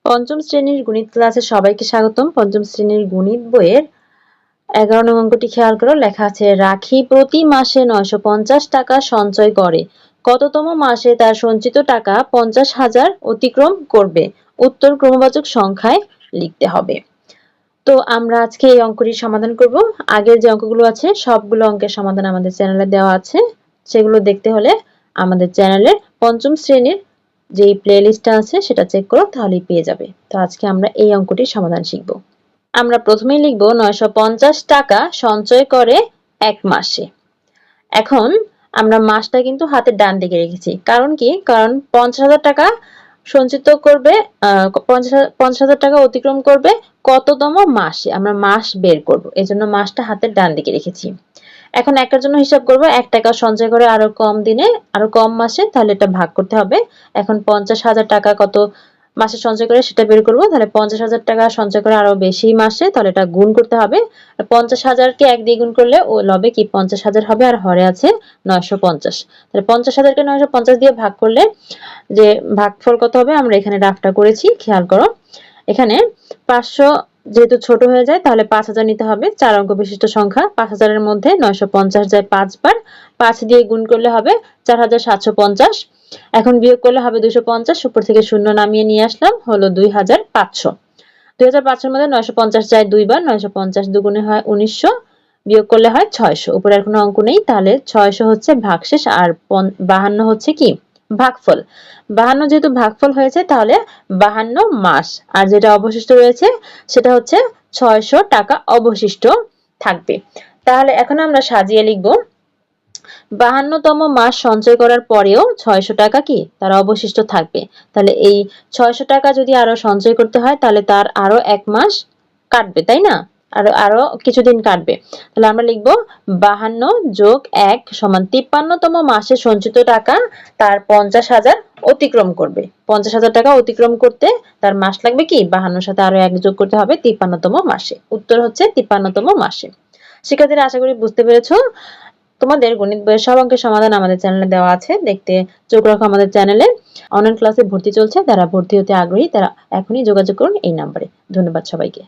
পঞ্চম শ্রেণীর গণিত ক্লাসে সবাইকে স্বাগতম। পঞ্চম শ্রেণীর গণিত বইয়ের 11 নং অঙ্কটি খেয়াল করো। লেখা আছে, রাখি প্রতি মাসে 950 টাকা সঞ্চয় করে। কততম মাসে তার সঞ্চিত টাকা 50,000 অতিক্রম করবে? উত্তর ক্রমবাচক সংখ্যায় লিখতে হবে। তো আমরা আজকে এই অঙ্কটির সমাধান করব। আগের যে অঙ্কগুলো আছে সবগুলো অঙ্কের সমাধান আমাদের চ্যানেলে দেওয়া আছে। সেগুলো দেখতে হলে আমাদের চ্যানেলে পঞ্চম শ্রেণীর যে প্লেলিস্টটা আছে সেটা চেক করো, তাহলেই পেয়ে যাবে। তো আজকে আমরা এই অঙ্কটির সমাধান শিখব। আমরা প্রথমেই লিখব 950 টাকা সঞ্চয় করে এক মাসে। এখন আমরা মাসটা কিন্তু হাতের ডান দিকে রেখেছি। কারণ কি? কারণ 50,000 টাকা সঞ্চিত করবে, 50,000 টাকা অতিক্রম করবে কততম মাসে? আমরা মাস বের করব, এজন্য মাসটা হাতের ডান দিকে রেখেছি। এখন একটার জন্য হিসাব করব, 1 টাকা সঞ্চয় করে আরো কম দিনে, আরো কম মাসে, তাহলে এটা ভাগ করতে হবে। এখন 50,000 টাকা কত মাসে সঞ্চয় করে সেটা বের করব, তাহলে 50,000 টাকা সঞ্চয় করে আরো বেশি মাসে, তাহলে এটা গুণ করতে হবে। 50,000 কে 1 দিয়ে গুণ করলে ও হবে কি 50,000 হবে, আর হরে আছে 950। তাহলে 50,000 কে 950 দিয়ে ভাগ করলে যে ভাগফল কত হবে আমরা এখানে রাফটা করেছি, খেয়াল করো। এখানে 500 যেহেতু ছোট হয়ে যায় তাহলে 5,000 নিতে হবে। 4 অঙ্ক বিশিষ্ট সংখ্যা। 5,000 এর মধ্যে 950 যায় 5 বার, 5 দিয়ে গুণ করলে হবে 4,750। এখন বিয়োগ করলে হবে 250, উপর থেকে শূন্য নামিয়ে নিয়ে আসলাম, হলো 2,500। 2,500 এর মধ্যে 950 যায় 2 বার, 950 দুগুণে হয় 1900, বিয়োগ করলে হয় 600। উপরে আর কোনো অঙ্ক নেই, তাহলে 600 হচ্ছে ভাগশেষ, আর 52 হচ্ছে কি ভাগফল। 52 যেহেতু ভাগফল হয়েছে তাহলে 52 মাস, আর যেটা অবশিষ্ট রয়েছে সেটা হচ্ছে 600 টাকা অবশিষ্ট থাকবে। তাহলে এখন আমরা সাজিয়ে লিখব, 52তম মাস সঞ্চয় করার পরেও 600 টাকা কি তার অবশিষ্ট থাকবে। তাহলে এই 600 টাকা যদি আরো সঞ্চয় করতে হয় তাহলে তার আরো 1 মাস কাটবে, তাই না? আরো কিছুদিন কাটবে। তাহলে আমরা লিখব 52 যোগ 1 সমান 53তম মাসে সঞ্চিত টাকা তার 50,000 অতিক্রম করবে। 50,000 টাকা অতিক্রম করতে তার মাস লাগবে কি 52 সাথে আরো 1 যোগ করতে হবে 53তম মাসে। উত্তর হচ্ছে 53তম মাসে। শিক্ষার্থীরা আশা করি বুঝতে পেরেছো। তোমাদের গণিত বইয়ের সব অঙ্কের সমাধান আমাদের চ্যানেলে দেওয়া আছে, দেখতে চোখ রাখো আমাদের চ্যানেলে। অনলাইন ক্লাসে ভর্তি চলছে, যারা ভর্তি হতে আগ্রহী তারা এখনই যোগাযোগ করুন এই নাম্বারে। ধন্যবাদ সবাইকে।